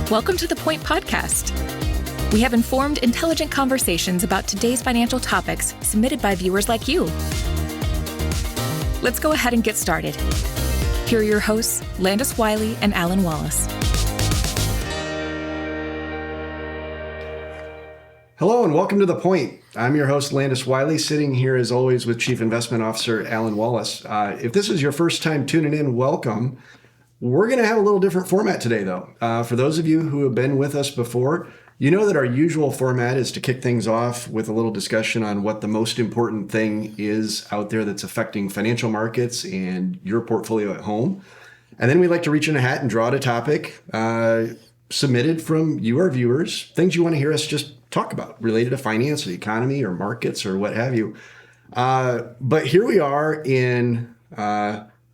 Welcome to the Point Podcast. We have informed, intelligent conversations about today's financial topics submitted by viewers like you. Let's go ahead and get started. Here are your hosts, Landis Wiley and Alan Wallace. Hello and welcome to The Point. I'm your host, Landis Wiley, sitting here as always with Chief Investment Officer Alan Wallace. If this is your first time tuning in, welcome. We're going to have a little different format today, though. For those of you who have been with us before, you know that our usual format is to kick things off with a little discussion on what the most important thing is out there that's affecting financial markets and your portfolio at home. And then we like to reach in a hat and draw out a topic submitted from you, our viewers, things you want to hear us just talk about related to finance, the economy, or markets, or what have you. But here we are in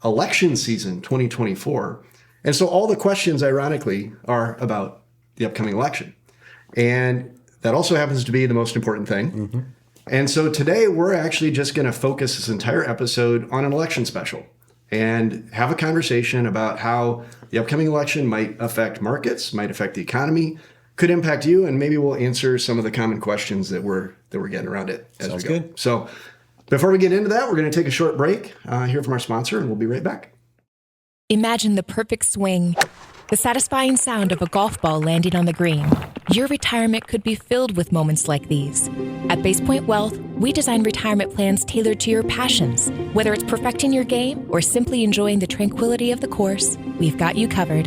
election season 2024. And so all the questions, ironically, are about the upcoming election. And that also happens to be the most important thing. Mm-hmm. And so today we're actually just going to focus this entire episode on an election special and have a conversation about how the upcoming election might affect markets, might affect the economy, could impact you, and maybe we'll answer some of the common questions that we're getting around it as Sounds we go. Good. So before we get into that, we're going to take a short break, hear from our sponsor, and we'll be right back. Imagine the perfect swing, the satisfying sound of a golf ball landing on the green. Your retirement could be filled with moments like these. At Basepoint Wealth, we design retirement plans tailored to your passions. Whether it's perfecting your game or simply enjoying the tranquility of the course, we've got you covered.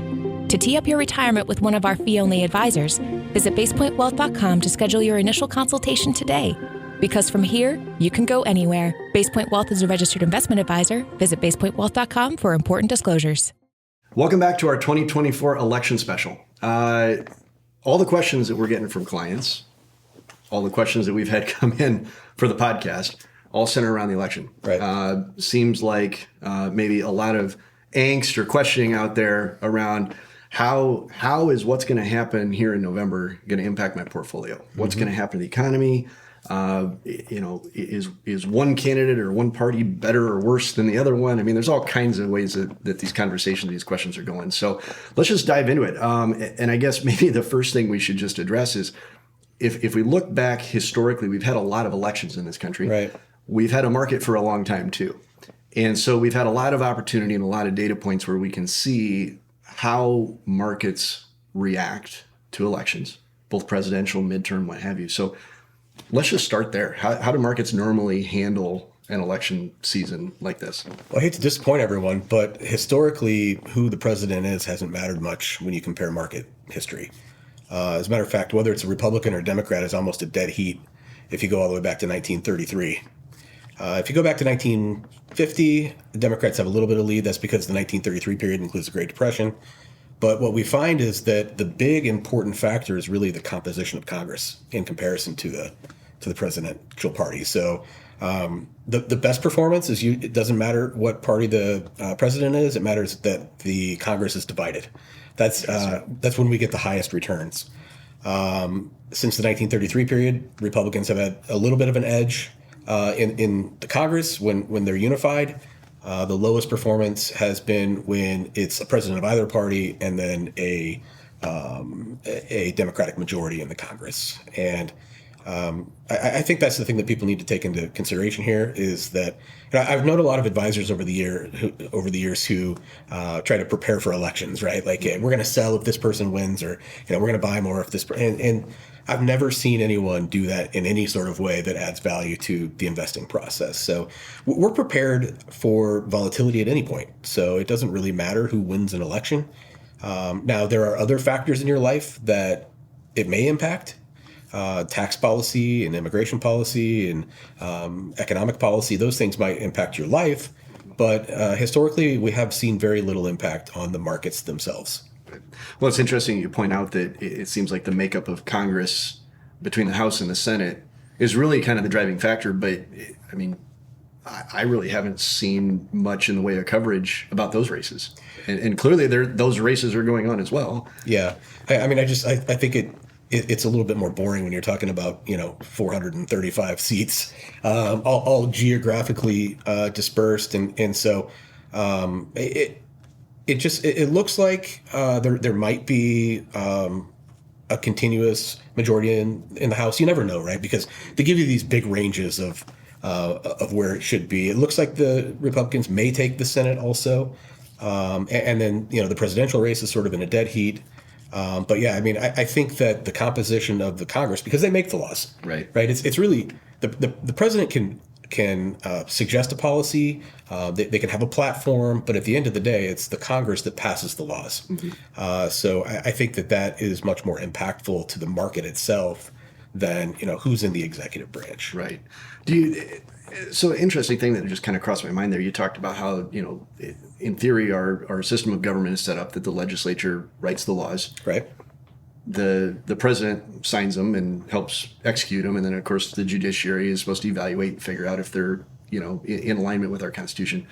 To tee up your retirement with one of our fee-only advisors, visit basepointwealth.com to schedule your initial consultation today. Because from here, you can go anywhere. Basepoint Wealth is a registered investment advisor. Visit basepointwealth.com for important disclosures. Welcome back to our 2024 election special. All the questions that we're getting from clients, all the questions that we've had come in for the podcast, all center around the election. Right. Seems like maybe a lot of angst or questioning out there around how is what's going to happen here in November going to impact my portfolio? What's going to happen to the economy? Is one candidate or one party better or worse than the other one? I mean, there's all kinds of ways that these conversations, these questions are going. So let's just dive into it. And I guess maybe the first thing we should just address is if we look back historically, we've had a lot of elections in this country. Right. We've had a market for a long time too. And so we've had a lot of opportunity and a lot of data points where we can see how markets react to elections, both presidential, midterm, what have you. So let's just start there. How do markets normally handle an election season like this? Well, I hate to disappoint everyone, but historically, who the president is hasn't mattered much when you compare market history. As a matter of fact, whether it's a Republican or Democrat is almost a dead heat if you go all the way back to 1933. If you go back to 1950, the Democrats have a little bit of lead. That's because the 1933 period includes the Great Depression. But what we find is that the big important factor is really the composition of Congress in comparison to the presidential party. So the best performance is it doesn't matter what party the president is. It matters that the Congress is divided. That's when we get the highest returns. Since the 1933 period, Republicans have had a little bit of an edge in the Congress when they're unified. The lowest performance has been when it's a president of either party and then a Democratic majority in the Congress. And I think that's the thing that people need to take into consideration here is that I've known a lot of advisors over the years who try to prepare for elections, right? Like, hey, we're going to sell if this person wins, or we're going to buy more if this. And I've never seen anyone do that in any sort of way that adds value to the investing process. So we're prepared for volatility at any point. So it doesn't really matter who wins an election. Now, there are other factors in your life that it may impact. Tax policy and immigration policy and economic policy, those things might impact your life. But historically, we have seen very little impact on the markets themselves. Well, it's interesting you point out that it seems like the makeup of Congress between the House and the Senate is really kind of the driving factor. But I mean, I really haven't seen much in the way of coverage about those races. And clearly those races are going on as well. Yeah. I mean, I think it's a little bit more boring when you're talking about, 435 seats, all geographically dispersed. And so it looks like there might be a continuous majority in the House. You never know, right? Because they give you these big ranges of where it should be. It looks like the Republicans may take the Senate also, and then the presidential race is sort of in a dead heat. But yeah, I mean, I think that the composition of the Congress, because they make the laws, right? It's really the president can suggest a policy. They can have a platform, but at the end of the day, it's the Congress that passes the laws. Mm-hmm. So I think that is much more impactful to the market itself than who's in the executive branch. Right. So interesting thing that just kind of crossed my mind there. You talked about how in theory our system of government is set up that the legislature writes the laws. Right. The president signs them and helps execute them, and then of course the judiciary is supposed to evaluate and figure out if they're in alignment with our Constitution.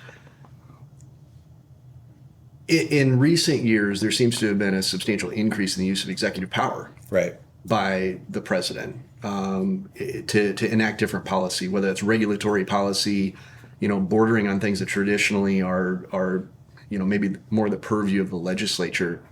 In recent years, there seems to have been a substantial increase in the use of executive power, right, by the president to enact different policy, whether it's regulatory policy, bordering on things that traditionally are maybe more the purview of the legislature.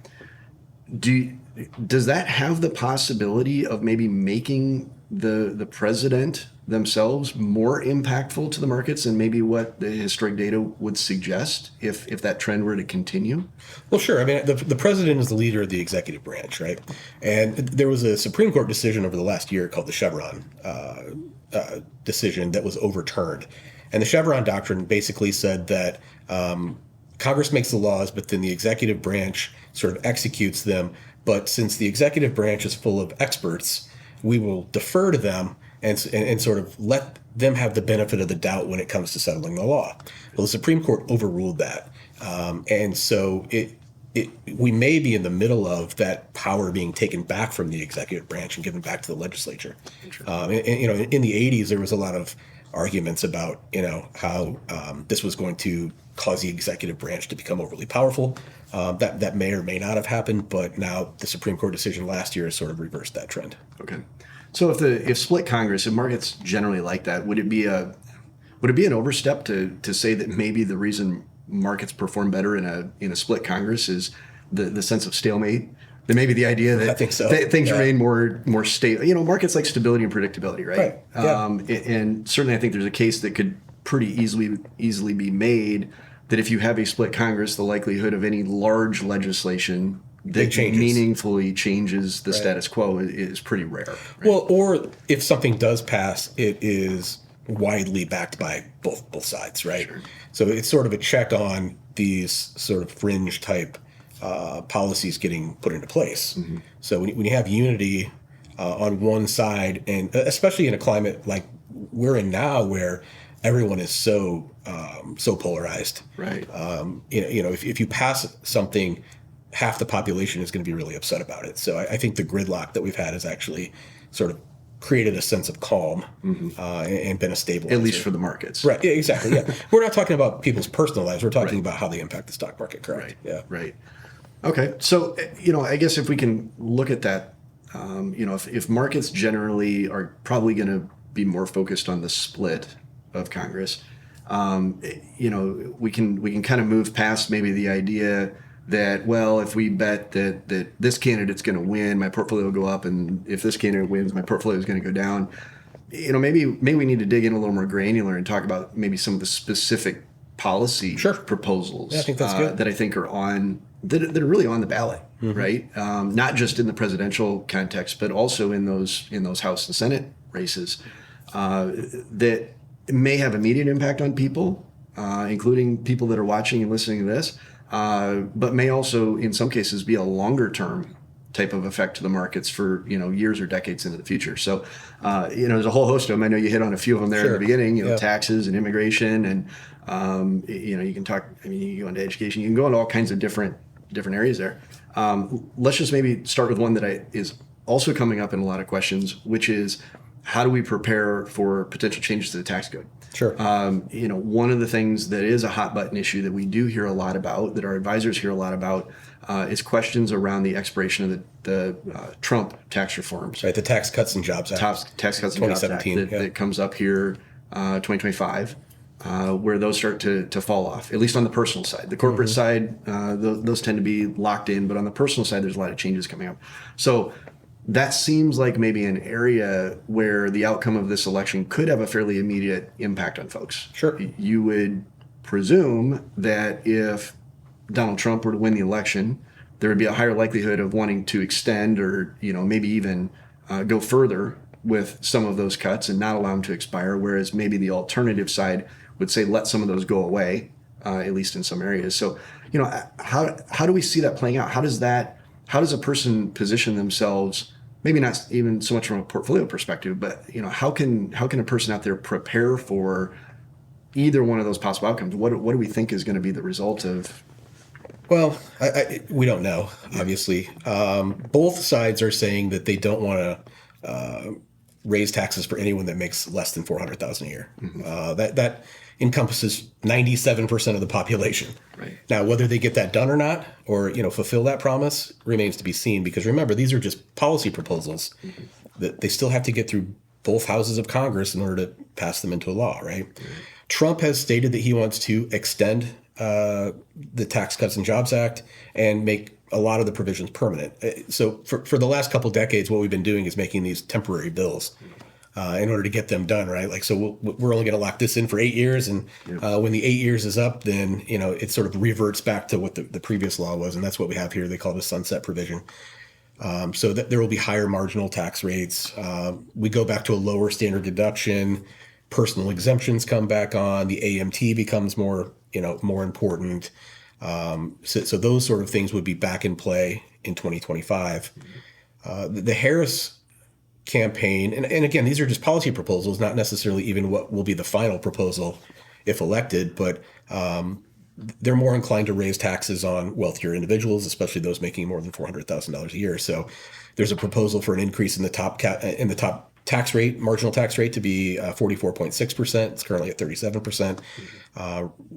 Does that have the possibility of maybe making the president themselves more impactful to the markets than maybe what the historic data would suggest if that trend were to continue? Well, sure. I mean, the president is the leader of the executive branch, right? And there was a Supreme Court decision over the last year called the Chevron decision that was overturned. And the Chevron doctrine basically said that Congress makes the laws, but then the executive branch sort of executes them. But since the executive branch is full of experts, we will defer to them and sort of let them have the benefit of the doubt when it comes to settling the law. Well, the Supreme Court overruled that. And so we may be in the middle of that power being taken back from the executive branch and given back to the legislature. In the 80s, there was a lot of arguments about, how this was going to cause the executive branch to become overly powerful. That may or may not have happened, but now the Supreme Court decision last year has sort of reversed that trend. Okay. So if split Congress, if markets generally like that, would it be an overstep to say that maybe the reason markets perform better in a split Congress is the sense of stalemate? That maybe the idea that I think so. Things remain more stable. Markets like stability and predictability, right? Yeah. And certainly I think there's a case that could pretty easily be made that if you have a split Congress, the likelihood of any large legislation that meaningfully changes the status quo is pretty rare. Right? Well, or if something does pass, it is widely backed by both sides, right? Sure. So it's sort of a check on these sort of fringe type policies getting put into place. Mm-hmm. So when you have unity on one side, and especially in a climate like we're in now, where everyone is so polarized, right? If you pass something, half the population is going to be really upset about it. So I think the gridlock that we've had has actually sort of created a sense of calm and been a stabilizer. At least for the markets. Right, yeah, exactly, yeah. We're not talking about people's personal lives. We're talking about how they impact the stock market, correct? Right, yeah. Right. Okay, so, I guess if we can look at that, if markets generally are probably going to be more focused on the split of Congress, we can kind of move past maybe the idea that, well, if we bet that this candidate's going to win, my portfolio will go up, and if this candidate wins, my portfolio is going to go down. Maybe we need to dig in a little more granular and talk about maybe some of the specific policy proposals. Yeah, I think that's good. That I think are that are really on the ballot, right? Not just in the presidential context, but also in those House and Senate races that may have immediate impact on people, including people that are watching and listening to this. But may also, in some cases, be a longer-term type of effect to the markets for years or decades into the future. So, there's a whole host of them. I know you hit on a few of them there at the beginning. Taxes and immigration, and you can talk. I mean, you can go into education. You can go into all kinds of different areas there. Let's just maybe start with one that is also coming up in a lot of questions, which is how do we prepare for potential changes to the tax code? Sure. One of the things that is a hot button issue that we do hear a lot about, that our advisors hear a lot about, is questions around the expiration of the Trump tax reforms. Right, the Tax Cuts and Jobs Act. Tax Cuts and Jobs Act that comes up here 2025. where those start to fall off, at least on the personal side. The corporate side, those tend to be locked in, but on the personal side, there's a lot of changes coming up. So that seems like maybe an area where the outcome of this election could have a fairly immediate impact on folks. Sure. You would presume that if Donald Trump were to win the election, there would be a higher likelihood of wanting to extend or, maybe even go further with some of those cuts and not allow them to expire, whereas maybe the alternative side would say let some of those go away, at least in some areas. So, how do we see that playing out? How does a person position themselves, maybe not even so much from a portfolio perspective, but how can a person out there prepare for either one of those possible outcomes? What do we think is going to be the result of? Well, we don't know, obviously. Both sides are saying that they don't want to raise taxes for anyone that makes less than $400,000 a year. That encompasses 97% of the population. Right. Now, whether they get that done or not, or fulfill that promise, remains to be seen. Because remember, these are just policy proposals that they still have to get through both houses of Congress in order to pass them into a law. Right. Trump has stated that he wants to extend the Tax Cuts and Jobs Act and make a lot of the provisions permanent. So for the last couple of decades, what we've been doing is making these temporary bills in order to get them done, right? Like, so we're only going to lock this in for 8 years. And when the 8 years is up, then, it sort of reverts back to what the previous law was. And that's what we have here. They call it a sunset provision. So that there will be higher marginal tax rates. We go back to a lower standard deduction. Personal exemptions come back on. The AMT becomes more important. So those sort of things would be back in play in 2025. The Harris campaign, and again, these are just policy proposals, not necessarily even what will be the final proposal if elected, but they're more inclined to raise taxes on wealthier individuals, especially those making more than $400,000 a year. So there's a proposal for an increase in the top tax rate, marginal tax rate, to be 44.6%. It's currently at 37%.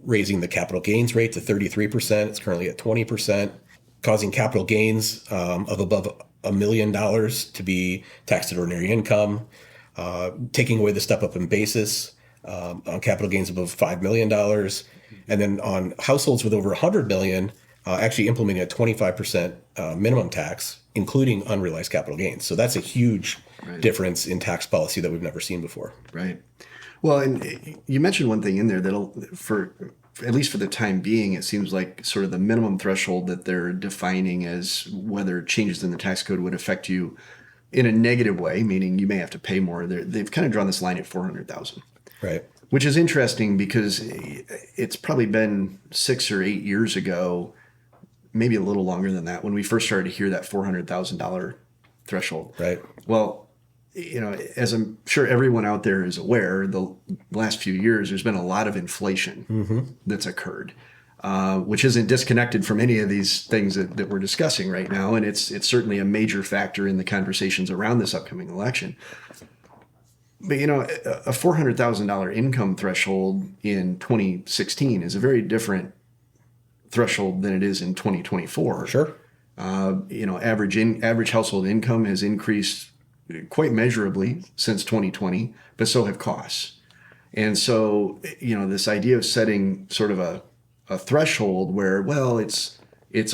Raising the capital gains rate to 33%. It's currently at 20%. Causing capital gains of above $1 million to be taxed at ordinary income. Taking away the step up in basis on capital gains above $5 million. And then on households with over $100 million, actually implementing a 25% minimum tax, including unrealized capital gains. So that's a huge difference in tax policy that we've never seen before. Right. Well, and you mentioned one thing in there that'll, at least for the time being, it seems like sort of the minimum threshold that they're defining as whether changes in the tax code would affect you in a negative way, meaning you may have to pay more. They've kind of drawn this line at $400,000. Right. Which is interesting because it's probably been 6 or 8 years ago, maybe a little longer than that, when we first started to hear that $400,000 threshold. Right. Well, as I'm sure everyone out there is aware, the last few years, there's been a lot of inflation that's occurred, which isn't disconnected from any of these things that we're discussing right now. And it's certainly a major factor in the conversations around this upcoming election. But, a $400,000 income threshold in 2016 is a very different threshold than it is in 2024. Sure. Average household income has increased quite measurably since 2020, but so have costs. And so, this idea of setting sort of a threshold where, well, it's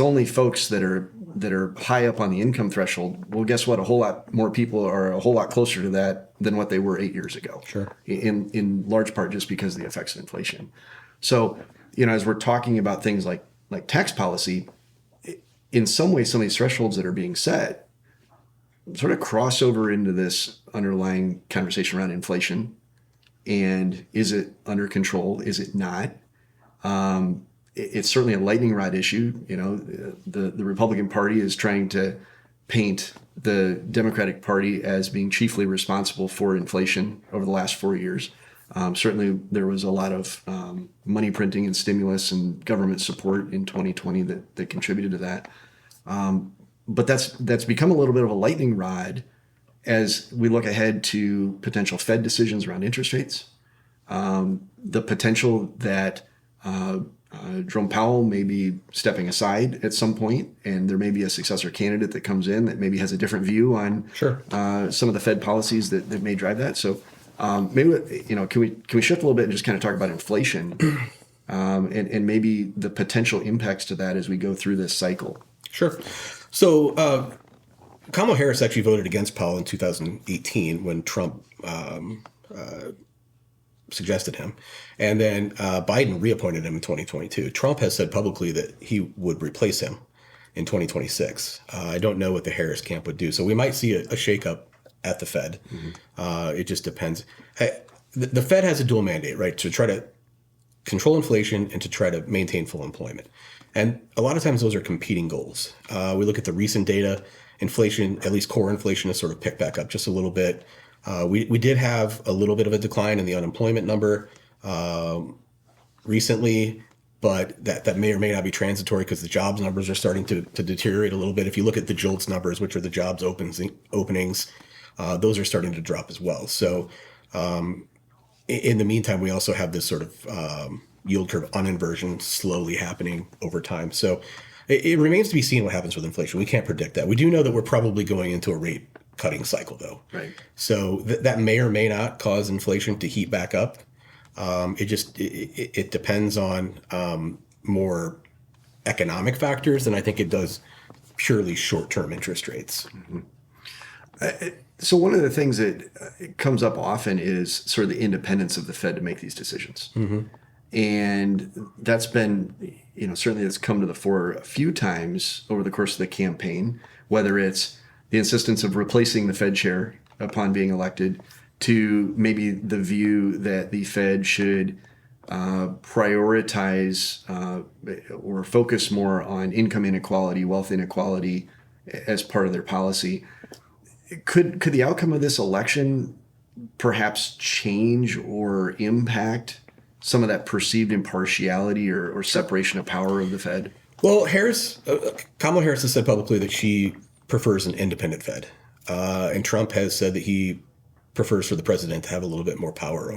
only folks that are high up on the income threshold. Well, guess what? A whole lot more people are a whole lot closer to that than what they were 8 years ago. Sure. In large part just because of the effects of inflation. So, as we're talking about things like tax policy, in some ways, some of these thresholds that are being set sort of cross over into this underlying conversation around inflation. And is it under control? Is it not? It's certainly a lightning rod issue. The Republican Party is trying to paint the Democratic Party as being chiefly responsible for inflation over the last 4 years. Certainly, there was a lot of money printing and stimulus and government support in 2020 that contributed to that. But that's become a little bit of a lightning rod as we look ahead to potential Fed decisions around interest rates, the potential that Jerome Powell may be stepping aside at some point, and there may be a successor candidate that comes in that maybe has a different view on some of the Fed policies that may drive that. So Maybe, can we shift a little bit and just kind of talk about inflation, and maybe the potential impacts to that as we go through this cycle? Sure. So Kamala Harris actually voted against Powell in 2018 when Trump suggested him. And then Biden reappointed him in 2022. Trump has said publicly that he would replace him in 2026. I don't know what the Harris camp would do. So we might see a shakeup at the Fed. It just depends. The Fed has a dual mandate, right? To try to control inflation and to try to maintain full employment. And a lot of times those are competing goals. We look at the recent data, inflation, at least core inflation, has sort of picked back up just a little bit. We did have a little bit of a decline in the unemployment number recently, but that may or may not be transitory because the jobs numbers are starting to deteriorate a little bit. If you look at the JOLTS numbers, which are the jobs openings, those are starting to drop as well. So in the meantime, we also have this sort of yield curve uninversion slowly happening over time. So it remains to be seen what happens with inflation. We can't predict that. We do know that we're probably going into a rate cutting cycle, though. Right. So that may or may not cause inflation to heat back up. It depends on more economic factors than I think it does purely short-term interest rates. So one of the things that comes up often is sort of the independence of the Fed to make these decisions. And that's been, certainly that's come to the fore a few times over the course of the campaign, whether it's the insistence of replacing the Fed chair upon being elected, to maybe the view that the Fed should prioritize or focus more on income inequality, wealth inequality as part of their policy. Could the outcome of this election perhaps change or impact some of that perceived impartiality or separation of power of the Fed? Well, Kamala Harris has said publicly that she prefers an independent Fed. And Trump has said that he prefers for the president to have a little bit more power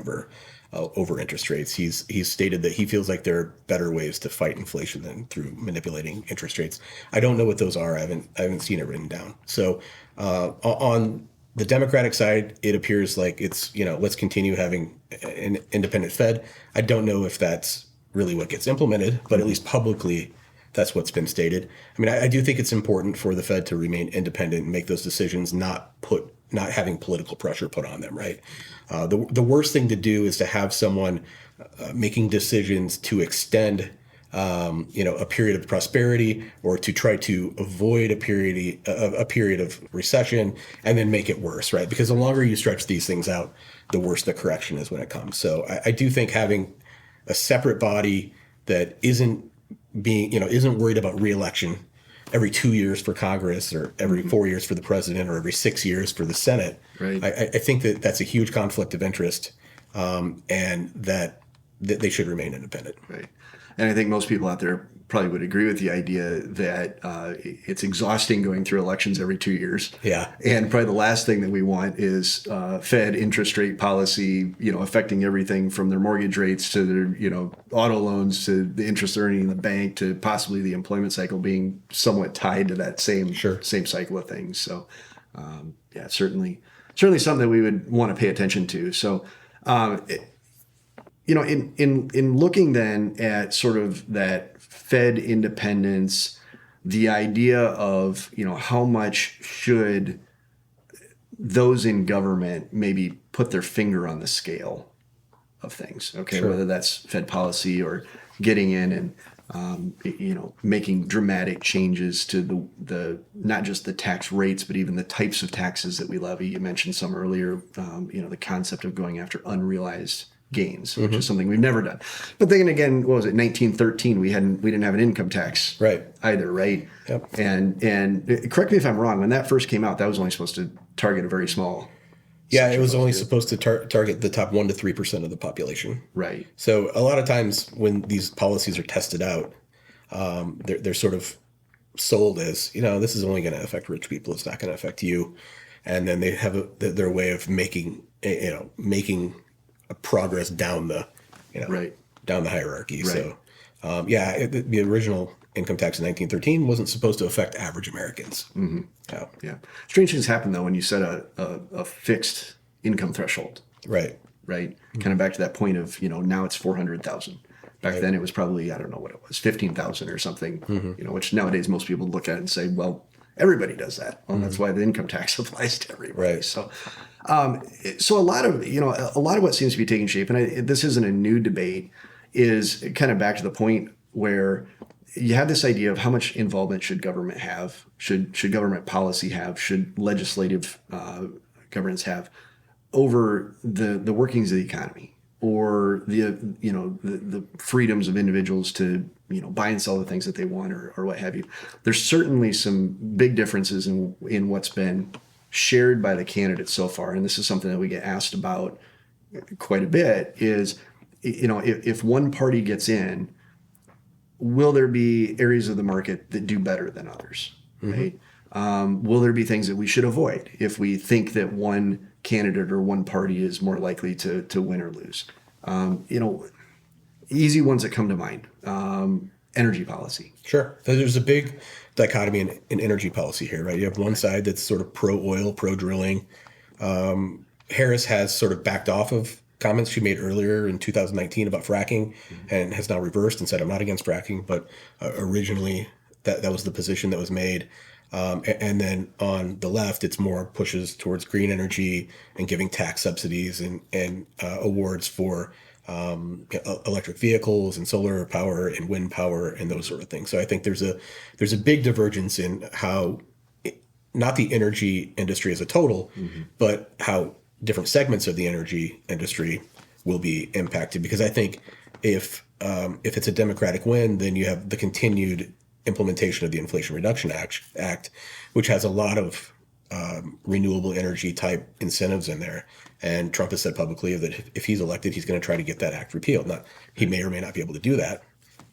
over interest rates. He's stated that he feels like there are better ways to fight inflation than through manipulating interest rates. I don't know what those are. I haven't seen it written down. So on the Democratic side, it appears like it's, let's continue having an independent Fed. I don't know if that's really what gets implemented, but at least publicly, that's what's been stated. I mean, I do think it's important for the Fed to remain independent and make those decisions, not having political pressure put on them, right? The worst thing to do is to have someone making decisions to extend a period of prosperity or to try to avoid a period of recession and then make it worse, right? Because the longer you stretch these things out, the worse the correction is when it comes. So I do think having a separate body that isn't worried about re-election every 2 years for Congress or every 4 years for the president or every 6 years for the Senate. Right. I think that that's a huge conflict of interest, and that they should remain independent. Right. And I think most people out there probably would agree with the idea that it's exhausting going through elections every 2 years. Yeah. And probably the last thing that we want is Fed interest rate policy, affecting everything from their mortgage rates to their, auto loans to the interest earning in the bank to possibly the employment cycle being somewhat tied to that same cycle of things. So, certainly something that we would want to pay attention to. So, in looking then at sort of that Fed independence, the idea of, how much should those in government maybe put their finger on the scale of things, okay? Sure. Whether that's Fed policy or getting in and, making dramatic changes to the not just the tax rates, but even the types of taxes that we levy. You mentioned some earlier, the concept of going after unrealized gains, which is something we've never done. But then again, what was it? 1913, we didn't have an income tax, either, right? Yep. And correct me if I'm wrong. When that first came out, that was only supposed to target a very small. Yeah, it was only supposed to target the top 1% to 3% of the population. Right. So a lot of times when these policies are tested out, they're sort of sold as, this is only going to affect rich people. It's not going to affect you. And then they have their way of making a progress down the, down the hierarchy. Right. So, the original income tax in 1913 wasn't supposed to affect average Americans. Mm-hmm. Yeah. Strange things happen though when you set a fixed income threshold. Right. Right. Kind of back to that point of, now it's 400,000. Back then it was probably, I don't know what it was, 15,000 or something, which nowadays most people look at it and say, well, everybody does that. Well, that's why the income tax applies to everybody. Right. So a lot of, a lot of what seems to be taking shape, and this isn't a new debate, is kind of back to the point where you have this idea of how much involvement should government have, should government policy have, should legislative governance have over the workings of the economy, or the freedoms of individuals to buy and sell the things that they want, or what have you. There's certainly some big differences in what's been shared by the candidates so far, and this is something that we get asked about quite a bit. Is if one party gets in, will there be areas of the market that do better than others? Right? Will there be things that we should avoid if we think that one candidate or one party is more likely to win or lose? Easy ones that come to mind. Energy policy. Sure. There's a big dichotomy in energy policy here, right? You have one side that's sort of pro-oil, pro-drilling. Harris has sort of backed off of comments she made earlier in 2019 about fracking, and has now reversed and said, I'm not against fracking, but originally that was the position that was made. And then on the left, it's more pushes towards green energy and giving tax subsidies and awards for electric vehicles and solar power and wind power and those sort of things. So I think there's a big divergence in how, not the energy industry as a total, but how different segments of the energy industry will be impacted. Because I think if it's a Democratic win, then you have the continued implementation of the Inflation Reduction Act, which has a lot of renewable energy type incentives in there. And Trump has said publicly that if he's elected, he's going to try to get that act repealed. He may or may not be able to do that,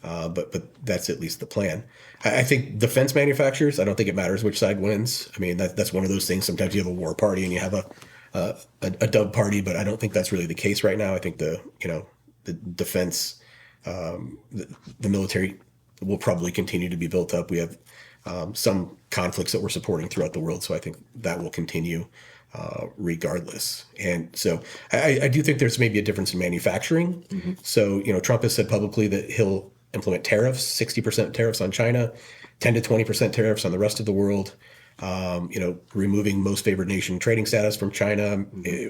but that's at least the plan. I think defense manufacturers, I don't think it matters which side wins. I mean, that's one of those things. Sometimes you have a war party and you have a dub party, but I don't think that's really the case right now. I think the defense, the military will probably continue to be built up. We have some conflicts that we're supporting throughout the world, so I think that will continue regardless. And so I do think there's maybe a difference in manufacturing. So, Trump has said publicly that he'll implement tariffs, 60% tariffs on China, 10 to 20% tariffs on the rest of the world, removing most favored nation trading status from China,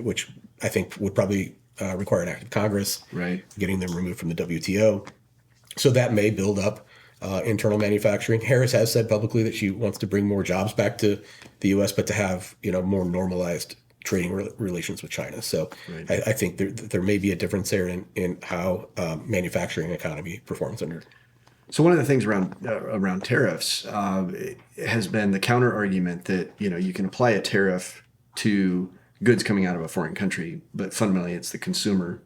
which I think would probably require an act of Congress, right, getting them removed from the WTO. So that may build up internal manufacturing. Harris has said publicly that she wants to bring more jobs back to the U.S., but to have more normalized trading relations with China. So right. I think there may be a difference there in how manufacturing economy performs under. So one of the things around tariffs has been the counter argument that you can apply a tariff to goods coming out of a foreign country, but fundamentally it's the consumer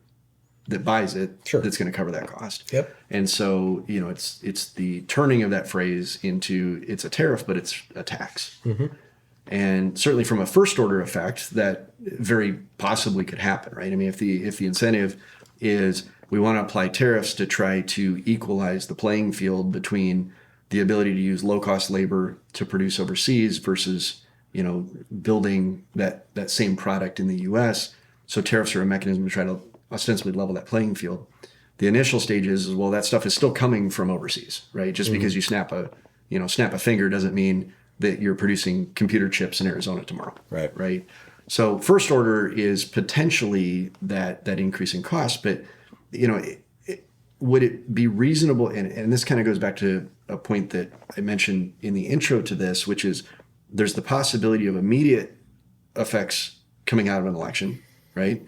that buys it that's going to cover that cost. Yep. And so it's the turning of that phrase into it's a tariff, but it's a tax. And certainly from a first order effect, that very possibly could happen, right? I mean, if the incentive is we want to apply tariffs to try to equalize the playing field between the ability to use low-cost labor to produce overseas versus, building that same product in the U.S. So tariffs are a mechanism to try to ostensibly level that playing field. The initial stage is, well, that stuff is still coming from overseas, right? Just because you snap a finger doesn't mean that you're producing computer chips in Arizona tomorrow, right? So first order is potentially that increase in cost, but would it be reasonable? And this kind of goes back to a point that I mentioned in the intro to this, which is there's the possibility of immediate effects coming out of an election, right?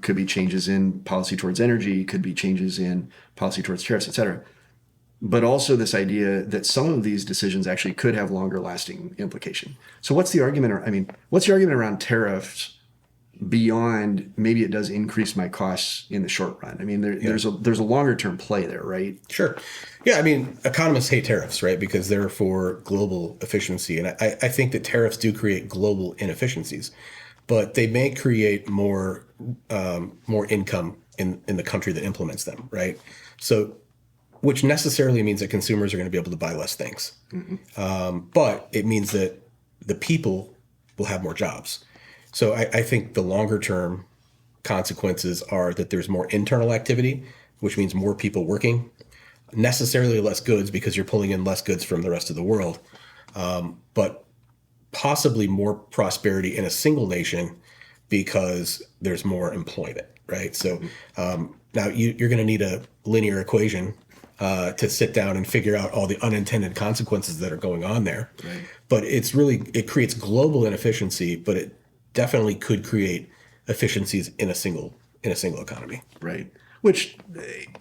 Could be changes in policy towards energy, could be changes in policy towards tariffs, et cetera. But also this idea that some of these decisions actually could have longer lasting implication. So what's the argument around tariffs beyond maybe it does increase my costs in the short run? I mean, there's a longer term play there, right? Sure. Yeah, I mean, economists hate tariffs, right? Because they're for global efficiency. And I think that tariffs do create global inefficiencies, but they may create more income in the country that implements them, right? So, which necessarily means that consumers are going to be able to buy less things. But it means that the people will have more jobs. So I think the longer term consequences are that there's more internal activity, which means more people working, necessarily less goods because you're pulling in less goods from the rest of the world, but possibly more prosperity in a single nation because there's more employment, right? So now you're going to need a linear equation to sit down and figure out all the unintended consequences that are going on there. Right. But it creates global inefficiency, but it definitely could create efficiencies in a single economy. Right. Which,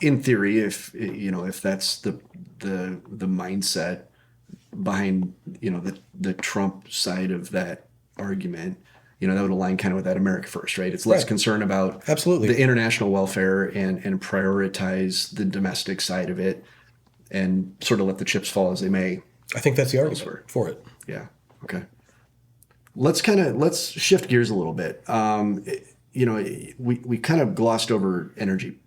in theory, if that's the mindset behind the Trump side of that argument, that would align kind of with that America First, right? It's less concern about absolutely the international welfare and prioritize the domestic side of it, and sort of let the chips fall as they may. I think that's the argument for it. Yeah. Okay. Let's shift gears a little bit. We kind of glossed over energy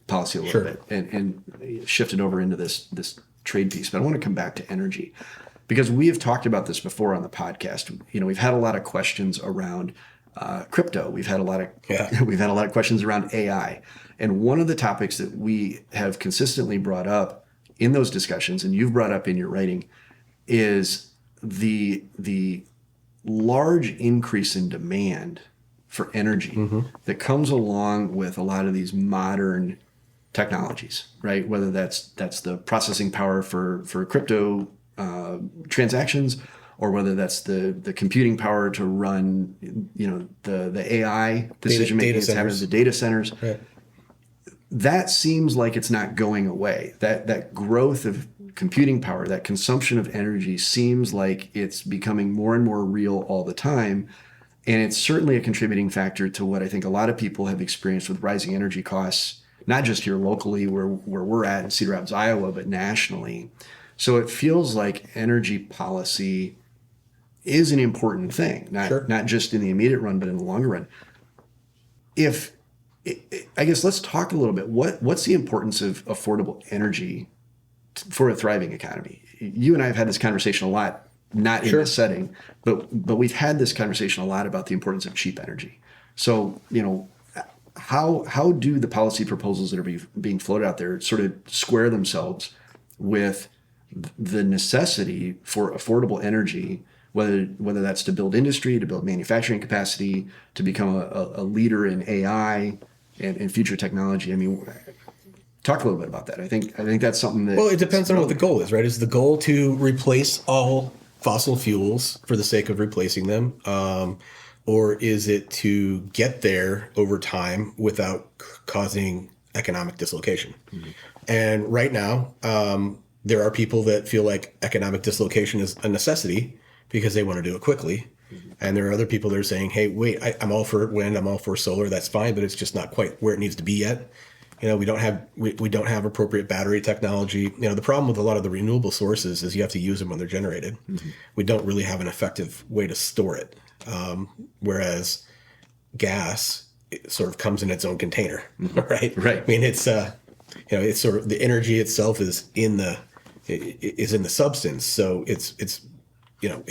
policy a little bit and shifted over into this trade piece, but I want to come back to energy because we have talked about this before on the podcast. We've had a lot of questions around crypto. We've had a lot of questions around AI, and one of the topics that we have consistently brought up in those discussions, and you've brought up in your writing, is the large increase in demand for energy that comes along with a lot of these modern technologies, right? Whether that's the processing power for crypto transactions, or whether that's the computing power to run, the AI decision making that's happening in the data centers. Right. That seems like it's not going away. That growth of computing power, that consumption of energy seems like it's becoming more and more real all the time. And it's certainly a contributing factor to what I think a lot of people have experienced with rising energy costs, not just here locally where we're at in Cedar Rapids, Iowa, but nationally. So it feels like energy policy is an important thing, not just in the immediate run, but in the longer run. I guess let's talk a little bit. What's the importance of affordable energy for a thriving economy? You and I have had this conversation a lot, not in this setting, but we've had this conversation a lot about the importance of cheap energy. So, how do the policy proposals that are being floated out there sort of square themselves with the necessity for affordable energy, whether that's to build industry, to build manufacturing capacity, to become a leader in AI and future technology? I mean, talk a little bit about that. I think that's something that... Well, it depends on what the goal is, right? Is the goal to replace all fossil fuels for the sake of replacing them? Or is it to get there over time without causing economic dislocation? Mm-hmm. And right now, there are people that feel like economic dislocation is a necessity because they want to do it quickly. Mm-hmm. And there are other people that are saying, hey, wait, I'm all for wind, I'm all for solar, that's fine, but it's just not quite where it needs to be yet. We don't have appropriate battery technology. The problem with a lot of the renewable sources is you have to use them when they're generated. Mm-hmm. We don't really have an effective way to store it. Whereas gas, it sort of comes in its own container, right? Right. I mean, it's it's sort of the energy itself is in the substance, so it's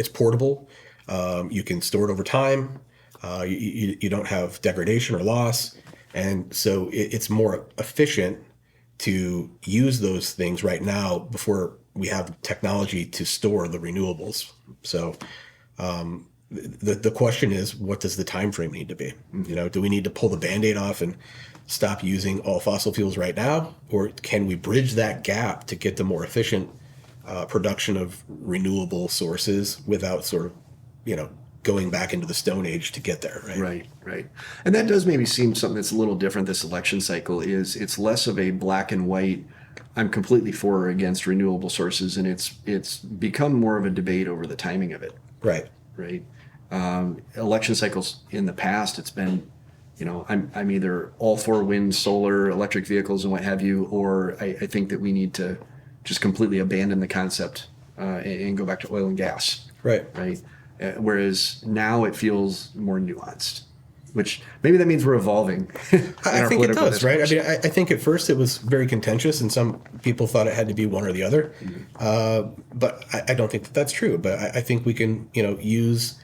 portable. You can store it over time. You don't have degradation or loss. And so it's more efficient to use those things right now before we have technology to store the renewables. So the question is, what does the time frame need to be? Mm-hmm. Do we need to pull the Band-Aid off and stop using all fossil fuels right now? Or can we bridge that gap to get the more efficient production of renewable sources without sort of, going back into the Stone Age to get there, right? Right. And that does maybe seem something that's a little different this election cycle. It's less of a black and white, I'm completely for or against renewable sources, and it's become more of a debate over the timing of it. Right. Election cycles in the past, it's been, I'm either all for wind, solar, electric vehicles, and what have you, or I think that we need to just completely abandon the concept and go back to oil and gas. Right. Whereas now it feels more nuanced, which maybe that means we're evolving. I think it does, right? I mean, I think at first it was very contentious, and some people thought it had to be one or the other. Mm-hmm. But I don't think that that's true. But I think we can, use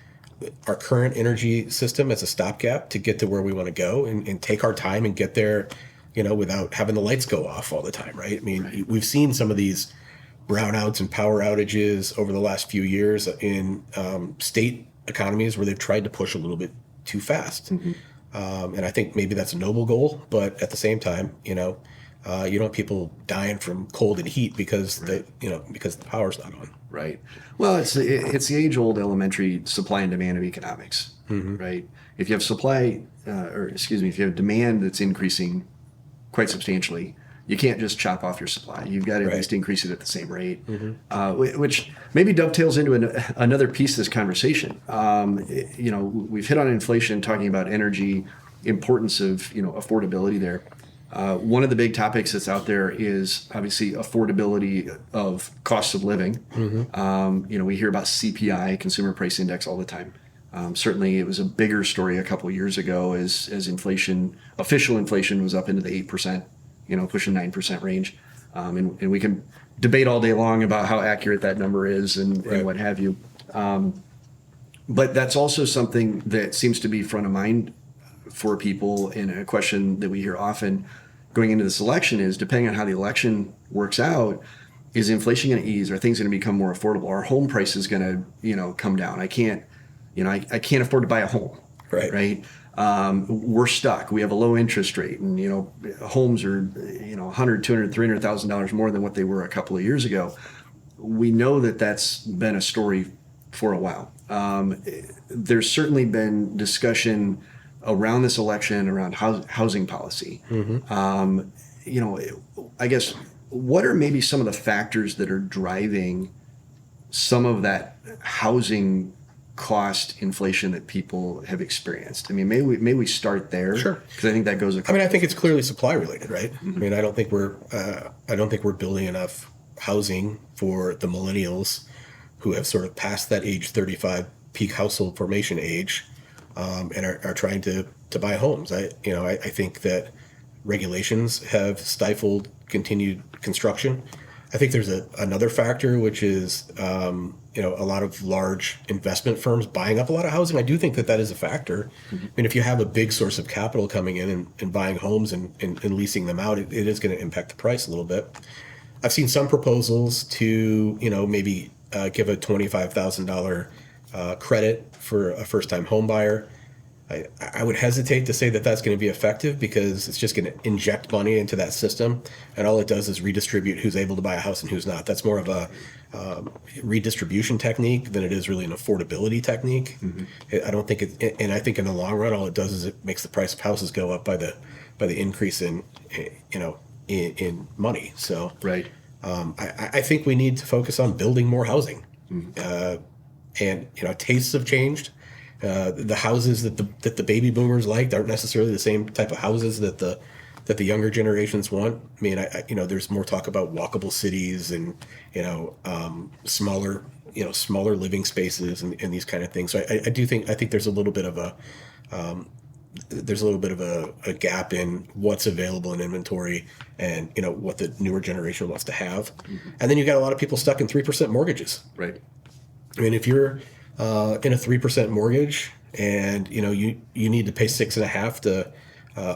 our current energy system as a stopgap to get to where we want to go and take our time and get there, without having the lights go off all the time, right? I mean, we've seen some of these brownouts and power outages over the last few years in state economies where they've tried to push a little bit too fast. And I think maybe that's a noble goal, but at the same time, you don't want people dying from cold and heat because because the power's not on. Right. Well, it's the age-old elementary supply and demand of economics, right? If you have if you have demand that's increasing quite substantially, you can't just chop off your supply. You've got to at least increase it at the same rate, which maybe dovetails into another piece of this conversation. We've hit on inflation, talking about energy, importance of affordability there. One of the big topics that's out there is obviously affordability of costs of living. We hear about CPI, Consumer Price Index, all the time. Certainly, it was a bigger story a couple of years ago as inflation, official inflation, was up into the 8%. Pushing 9% range. And we can debate all day long about how accurate that number is and what have you. But that's also something that seems to be front of mind for people, and a question that we hear often going into this election is, depending on how the election works out, is inflation going to ease? Are things going to become more affordable? Are home prices going to come down? I can't afford to buy a home, right? We're stuck. We have a low interest rate, and homes are $100,000, $200,000, $300,000 more than what they were a couple of years ago. We know that that's been a story for a while. There's certainly been discussion around this election around housing policy. I guess, what are maybe some of the factors that are driving some of that housing cost inflation that people have experienced? I mean, may we start there? Sure. Because I think that goes. I think it's clearly supply related, right? I mean, I don't think we're building enough housing for the millennials who have sort of passed that age 35 peak household formation age, and are trying to buy homes. I think that regulations have stifled continued construction. I think there's another factor, which is a lot of large investment firms buying up a lot of housing. I do think that is a factor. I mean, if you have a big source of capital coming in and buying homes and leasing them out, it is going to impact the price a little bit. I've seen some proposals to maybe give a $25,000 credit for a first-time home buyer. I would hesitate to say that that's going to be effective, because it's just going to inject money into that system, and all it does is redistribute who's able to buy a house and who's not. That's more of a redistribution technique than it is really an affordability technique. I don't think and I think in the long run, all it does is it makes the price of houses go up by the increase in money. So I think we need to focus on building more housing, and tastes have changed. The houses that the baby boomers liked aren't necessarily the same type of houses that the younger generations want. I mean, there's more talk about walkable cities and smaller living spaces and these kind of things. So I think there's a little bit of a gap in what's available in inventory and what the newer generation wants to have. And then you got a lot of people stuck in 3% mortgages. Right. I mean, if you're in a 3% mortgage and you need to pay 6.5% to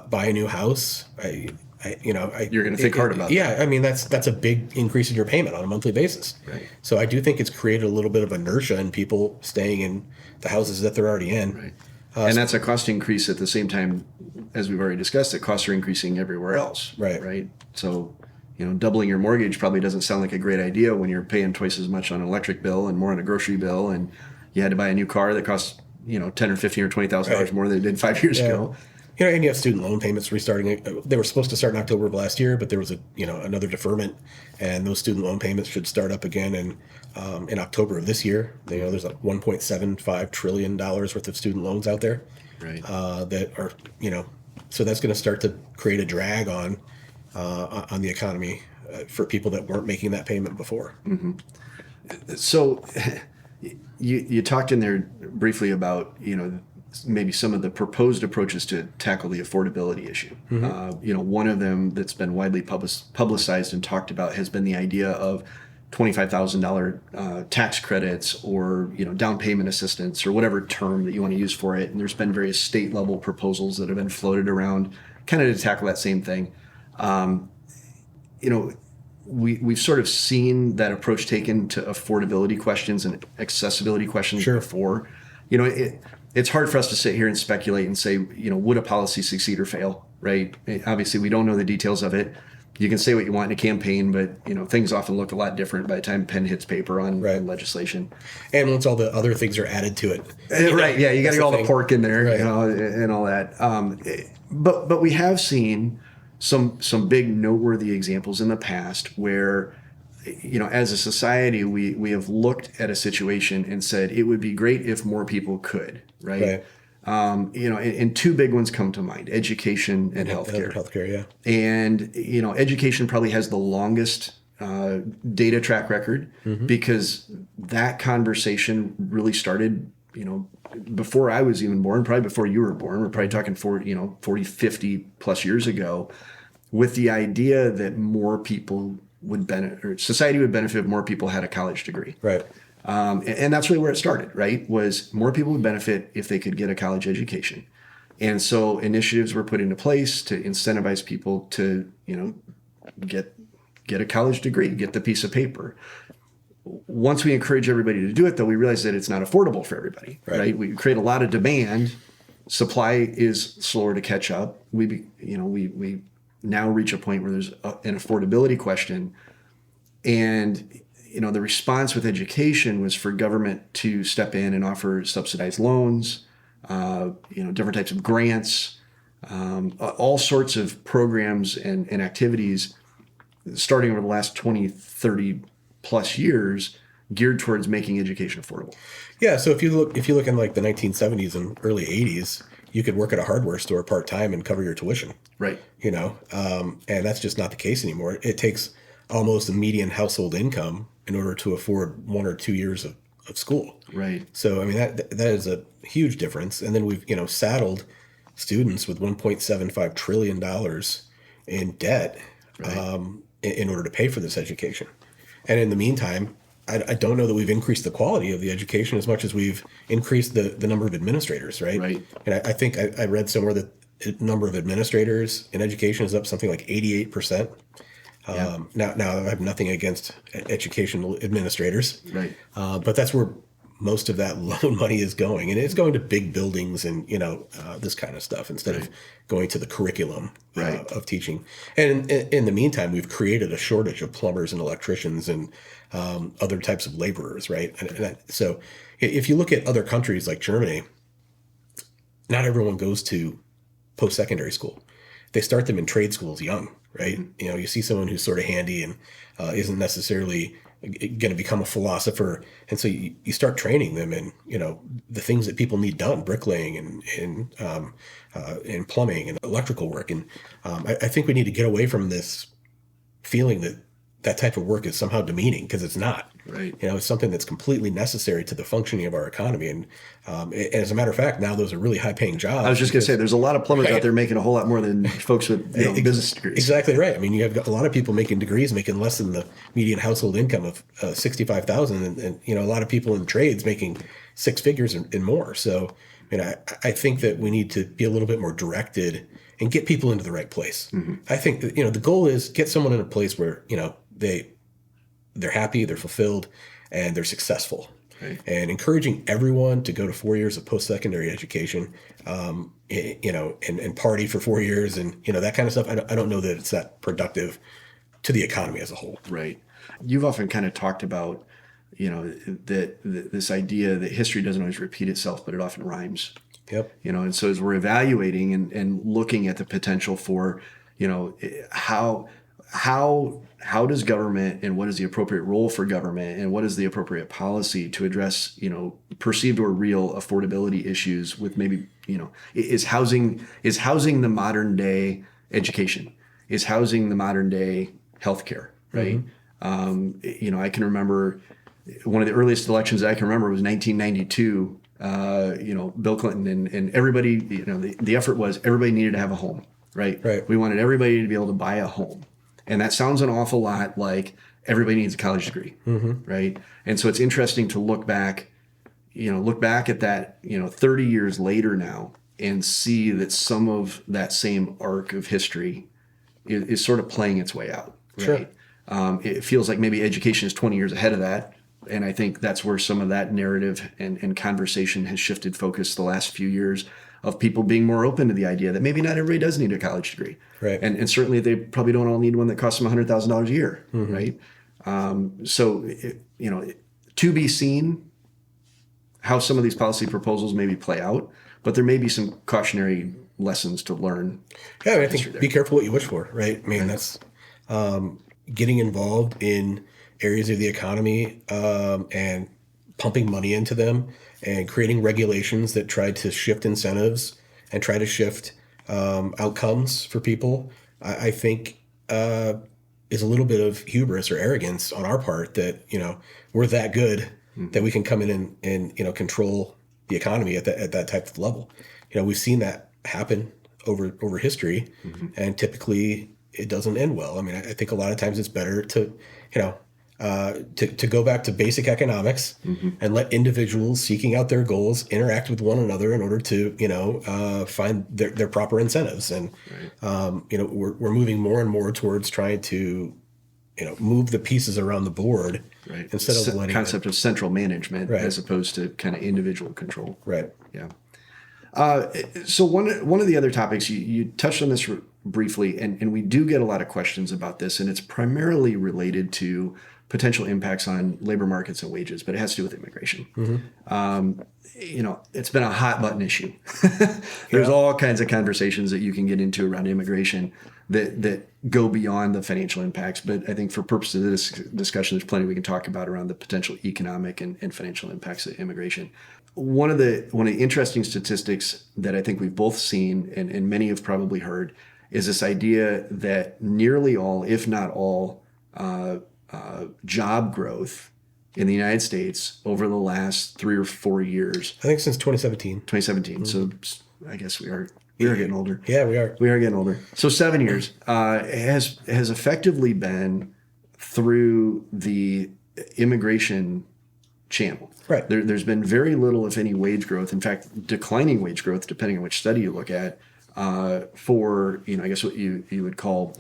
buy a new house, you're going to think hard about that. Yeah, I mean that's a big increase in your payment on a monthly basis. Right. So I do think it's created a little bit of inertia in people staying in the houses that they're already in. Right. And that's a cost increase at the same time, as we've already discussed, that costs are increasing everywhere else. Right. So, doubling your mortgage probably doesn't sound like a great idea when you're paying twice as much on an electric bill and more on a grocery bill, and you had to buy a new car that costs, $10 or $15 or $20,000 more than it did 5 years ago. And you have student loan payments restarting. They were supposed to start in October of last year, but there was another deferment, and those student loan payments should start up again in October of this year. There's like $1.75 trillion worth of student loans out there, that are so that's going to start to create a drag on the economy for people that weren't making that payment before. So you talked in there briefly about maybe some of the proposed approaches to tackle the affordability issue. One of them that's been widely publicized and talked about has been the idea of $25,000 tax credits or down payment assistance or whatever term that you want to use for it. And there's been various state level proposals that have been floated around kind of to tackle that same thing. We've sort of seen that approach taken to affordability questions and accessibility questions before. It's hard for us to sit here and speculate and say, would a policy succeed or fail, right? Obviously, we don't know the details of it. You can say what you want in a campaign, but things often look a lot different by the time pen hits paper on legislation. And once all the other things are added to it, right? Yeah, you got to get all the pork in there, right. And all that. But we have seen some big noteworthy examples in the past where, as a society, we have looked at a situation and said it would be great if more people could, right? And two big ones come to mind: education and healthcare. Healthcare, yeah. And education probably has the longest data track record because that conversation really started, before I was even born, probably before you were born. We're probably talking 40, 50 plus years ago, with the idea that more people would benefit, or society would benefit if more people had a college degree. Right. And that's really where it started, right? Was more people would benefit if they could get a college education. And so initiatives were put into place to incentivize people to, get a college degree, get the piece of paper. Once we encourage everybody to do it, though, we realize that it's not affordable for everybody, right? We create a lot of demand. Supply is slower to catch up. We now reach a point where there's an affordability question. And the response with education was for government to step in and offer subsidized loans, different types of grants, all sorts of programs and activities starting over the last 20, 30 plus years geared towards making education affordable. Yeah. So if you look in like the 1970s and early 80s, you could work at a hardware store part-time and cover your tuition. Right. And that's just not the case anymore. It takes almost a median household income in order to afford 1 or 2 years of school. Right. So, I mean, that is a huge difference. And then we've, saddled students with $1.75 trillion in debt in order to pay for this education. And in the meantime, I don't know that we've increased the quality of the education as much as we've increased the number of administrators, right? Right. And I think I read somewhere that the number of administrators in education is up something like 88%. Yeah. Now I have nothing against educational administrators, right? But that's where most of that loan money is going, and it's going to big buildings and this kind of stuff instead of going to the curriculum of teaching. And in the meantime, we've created a shortage of plumbers and electricians and other types of laborers, right? So if you look at other countries like Germany, not everyone goes to post-secondary school. They start them in trade schools young. Right. You see someone who's sort of handy and isn't necessarily going to become a philosopher. And so you start training them in, the things that people need done, bricklaying and plumbing and electrical work. And I think we need to get away from this feeling that type of work is somehow demeaning, because it's not. Right. It's something that's completely necessary to the functioning of our economy. And as a matter of fact, now those are really high paying jobs. I was just going to say, there's a lot of plumbers out there making a whole lot more than folks with business degrees. Exactly right. I mean, you have a lot of people making degrees making less than the median household income of $65,000, and a lot of people in trades making six figures and more. So, I think that we need to be a little bit more directed and get people into the right place. Mm-hmm. I think that, the goal is get someone in a place where they're happy, they're fulfilled, and they're successful. Right. And encouraging everyone to go to 4 years of post-secondary education, and party for 4 years and, that kind of stuff. I don't know that it's that productive to the economy as a whole. Right. You've often kind of talked about, this idea that history doesn't always repeat itself, but it often rhymes. Yep. And so as we're evaluating and looking at the potential for, how does government, and what is the appropriate role for government, and what is the appropriate policy to address, perceived or real affordability issues with maybe, is housing the modern day education? Is housing the modern day healthcare, right? Mm-hmm. I can remember one of the earliest elections I can remember was 1992. Bill Clinton and everybody, the effort was everybody needed to have a home, right? Right. We wanted everybody to be able to buy a home. And that sounds an awful lot like everybody needs a college degree, right? And so it's interesting to look back at that, 30 years later now and see that some of that same arc of history is sort of playing its way out, right? Sure. It feels like maybe education is 20 years ahead of that. And I think that's where some of that narrative and conversation has shifted focus the last few years of people being more open to the idea that maybe not everybody does need a college degree. Right. And certainly they probably don't all need one that costs them $100,000 a year, right? To be seen how some of these policy proposals maybe play out, but there may be some cautionary lessons to learn. Yeah, I think be careful what you wish for, right? I mean, that's getting involved in areas of the economy and pumping money into them and creating regulations that try to shift incentives and try to shift outcomes for people, I think is a little bit of hubris or arrogance on our part that, we're that good that we can come in and control the economy at that type of level. We've seen that happen over history, and typically it doesn't end well. I mean, I think a lot of times it's better to go back to basic economics and let individuals seeking out their goals interact with one another in order to, find their proper incentives. And, we're moving more and more towards trying to, move the pieces around the board instead of letting concept of central management as opposed to kind of individual control. Right. Yeah. So one of the other topics you touched on this briefly, and we do get a lot of questions about this, and it's primarily related to potential impacts on labor markets and wages, but it has to do with immigration. It's been a hot button issue. There's all kinds of conversations that you can get into around immigration that go beyond the financial impacts. But I think for purposes of this discussion, there's plenty we can talk about around the potential economic and financial impacts of immigration. One of the interesting statistics that I think we've both seen and many have probably heard is this idea that nearly all, if not all, job growth in the United States over the last 3 or 4 years. I think since 2017. 2017. So I guess we are getting older. Yeah, we are. We are getting older. So 7 years has effectively been through the immigration channel. Right. There's been very little, if any, wage growth. In fact, declining wage growth, depending on which study you look at, for I guess what you would call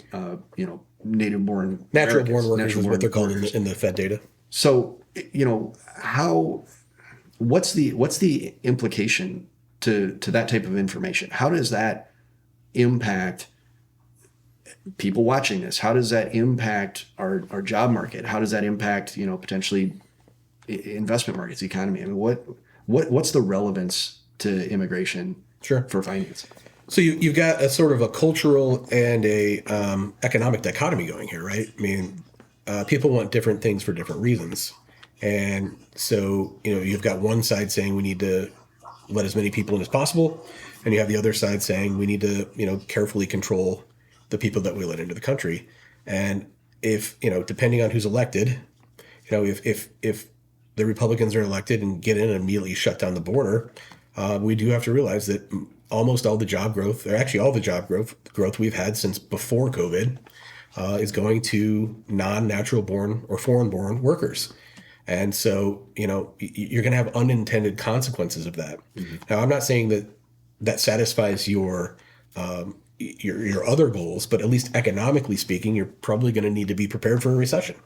natural born workers is what they're called in the Fed data. So what's the implication to that type of information? How does that impact people watching this? How does that impact our job market? How does that impact potentially investment markets, economy? I mean, what's the relevance to immigration for finance? So you've got a sort of a cultural and a economic dichotomy going here, right? I mean, people want different things for different reasons. And so, you've got one side saying we need to let as many people in as possible. And you have the other side saying we need to, carefully control the people that we let into the country. And if, depending on who's elected, if the Republicans are elected and get in and immediately shut down the border, we do have to realize that almost all the job growth, or actually all the job growth we've had since before COVID, is going to non-natural born or foreign born workers. And so, you're going to have unintended consequences of that. Now, I'm not saying that satisfies your other goals, but at least economically speaking, you're probably going to need to be prepared for a recession.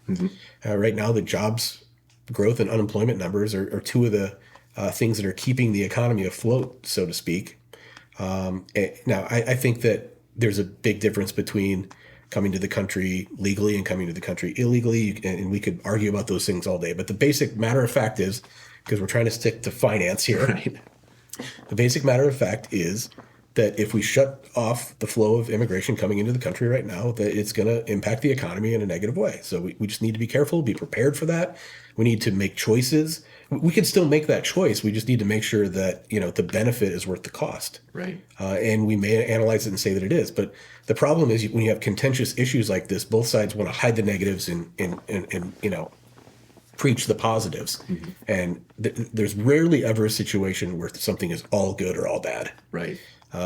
Right now, the jobs growth and unemployment numbers are two of the things that are keeping the economy afloat, so to speak. Now, I think that there's a big difference between coming to the country legally and coming to the country illegally, and we could argue about those things all day. But the basic matter of fact is, because we're trying to stick to finance here, right? The basic matter of fact is that if we shut off the flow of immigration coming into the country right now, that it's going to impact the economy in a negative way. So we just need to be careful, be prepared for that. We need to make choices. We can still make that choice. We just need to make sure that, the benefit is worth the cost. Right. And we may analyze it and say that it is. But the problem is when you have contentious issues like this, both sides want to hide the negatives and preach the positives. And there's rarely ever a situation where something is all good or all bad. Right.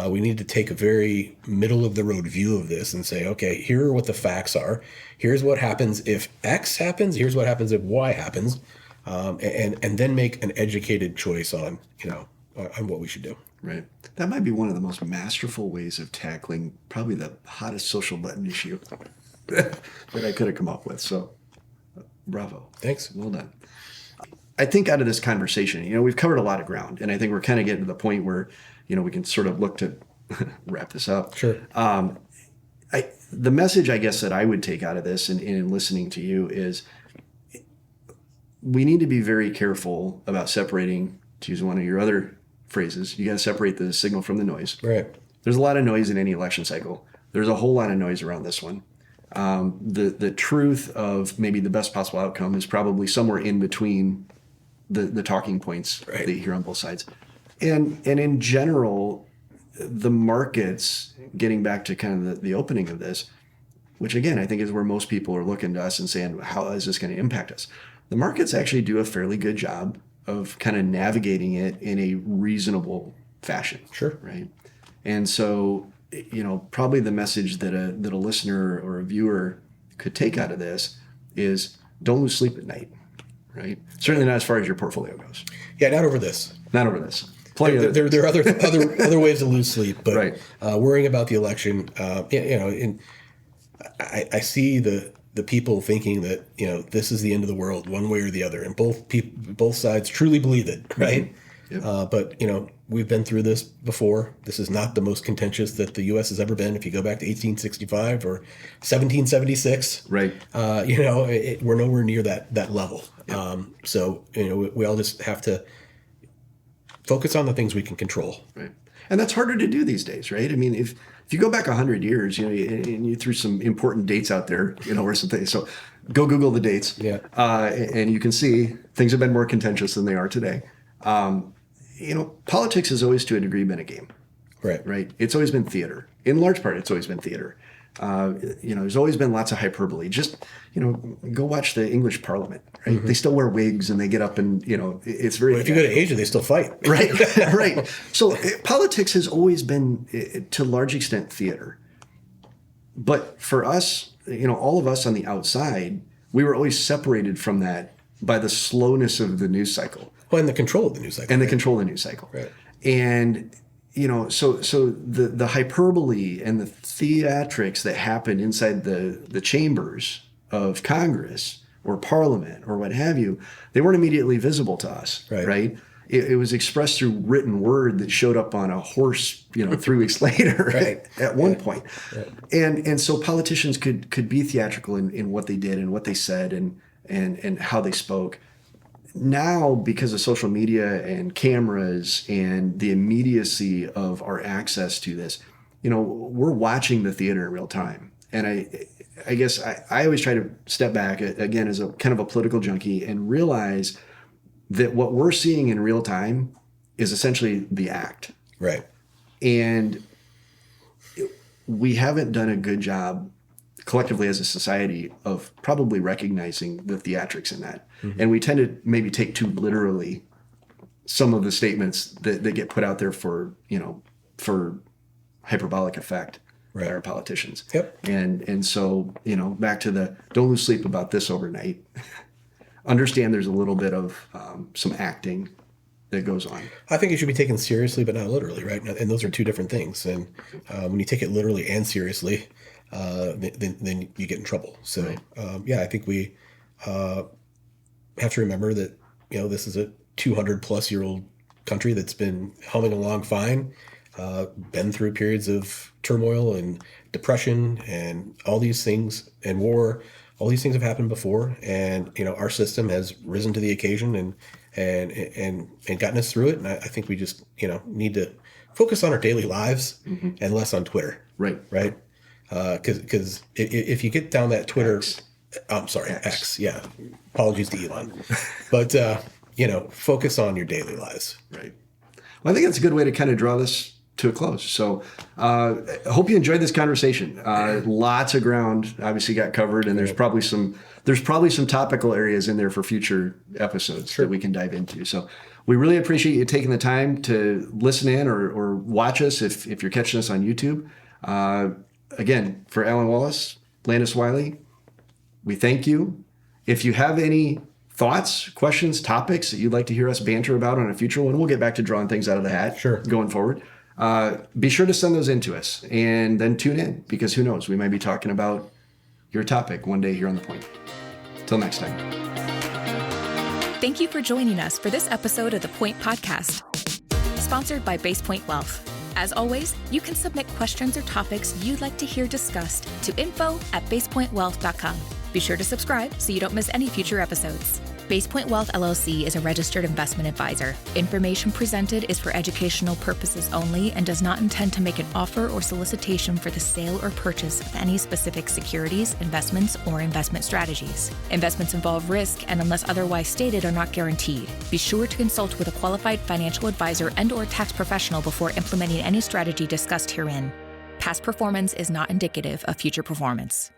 We need to take a very middle of the road view of this and say, okay, here are what the facts are. Here's what happens if X happens. Here's what happens if Y happens. And then make an educated choice on what we should do. Right. That might be one of the most masterful ways of tackling probably the hottest social button issue that I could have come up with. So bravo. Thanks. Well done. I think out of this conversation, we've covered a lot of ground, and I think we're kind of getting to the point where, we can sort of look to wrap this up. Sure. The message, I guess, that I would take out of this in listening to you is we need to be very careful about separating, to use one of your other phrases, you got to separate the signal from the noise. Right. There's a lot of noise in any election cycle. There's a whole lot of noise around this one. The truth of maybe the best possible outcome is probably somewhere in between the talking points that you hear on both sides. And in general, the markets, getting back to kind of the opening of this, which again, I think is where most people are looking to us and saying, how is this going to impact us? The markets actually do a fairly good job of kind of navigating it in a reasonable fashion. Sure. Right. And so, probably the message that a listener or a viewer could take out of this is don't lose sleep at night. Right. Certainly not as far as your portfolio goes. Yeah. Not over this. Not over this. There are other ways to lose sleep, but right. Worrying about the election, I see the people thinking that this is the end of the world one way or the other, and both sides truly believe it, right? Yep. But we've been through this before. This is not the most contentious that the U.S. has ever been. If you go back to 1865 or 1776, right? We're nowhere near that level. Yep. So we all just have to focus on the things we can control. Right. And that's harder to do these days, right? I mean, if you go back 100 years, and you threw some important dates out there, or something. So go Google the dates. Yeah. And you can see things have been more contentious than they are today. Politics has always, to a degree, been a game. Right. Right. It's always been theater. In large part, it's always been theater. There's always been lots of hyperbole. Just, go watch the English Parliament, right? Mm-hmm. They still wear wigs and they get up and, it's very... Well, if you go to Asia, they still fight. Right, right. So politics has always been, to a large extent, theater. But for us, all of us on the outside, we were always separated from that by the slowness of the news cycle. Well, and the control of the news cycle. And the control of the news cycle. Right. And... so the hyperbole and the theatrics that happen inside the chambers of Congress or Parliament or what have you, they weren't immediately visible to us, right? It was expressed through written word that showed up on a horse, 3 weeks later at one point. Right. And so politicians could be theatrical in what they did and what they said and how they spoke. Now, because of social media and cameras and the immediacy of our access to this, we're watching the theater in real time. And I guess I always try to step back, again, as a kind of a political junkie and realize that what we're seeing in real time is essentially the act. Right. And we haven't done a good job collectively as a society of probably recognizing the theatrics in that. Mm-hmm. And we tend to maybe take too literally some of the statements that get put out there for hyperbolic effect by our politicians. Yep. And so, back to the don't lose sleep about this overnight. Understand there's a little bit of some acting that goes on. I think it should be taken seriously, but not literally, right? And those are two different things. And when you take it literally and seriously, then you get in trouble. So, right. I think we have to remember that, this is a 200 plus year old country that's been humming along fine, been through periods of turmoil and depression and all these things and war. All these things have happened before, and our system has risen to the occasion and gotten us through it. And I think we just need to focus on our daily lives and less on Twitter. Right. Because if you get down that Twitter, I'm sorry, X. Yeah, apologies to Elon, but focus on your daily lives. Right. Well, I think that's a good way to kind of draw this to a close. So I hope you enjoyed this conversation. Lots of ground obviously got covered, and there's probably some there's probably some topical areas in there for future episodes that we can dive into. So we really appreciate you taking the time to listen in or watch us if you're catching us on YouTube. Again, for Alan Wallace, Landis Wiley, we thank you. If you have any thoughts, questions, topics that you'd like to hear us banter about on a future one, we'll get back to drawing things out of the hat going forward. Be sure to send those in to us and then tune in, because who knows, we might be talking about your topic one day here on The Point. Till next time. Thank you for joining us for this episode of The Point Podcast, sponsored by Basepoint Wealth. As always, you can submit questions or topics you'd like to hear discussed to info@basepointwealth.com. Be sure to subscribe so you don't miss any future episodes. Basepoint Wealth LLC is a registered investment advisor. Information presented is for educational purposes only and does not intend to make an offer or solicitation for the sale or purchase of any specific securities, investments, or investment strategies. Investments involve risk and, unless otherwise stated, are not guaranteed. Be sure to consult with a qualified financial advisor and/or tax professional before implementing any strategy discussed herein. Past performance is not indicative of future performance.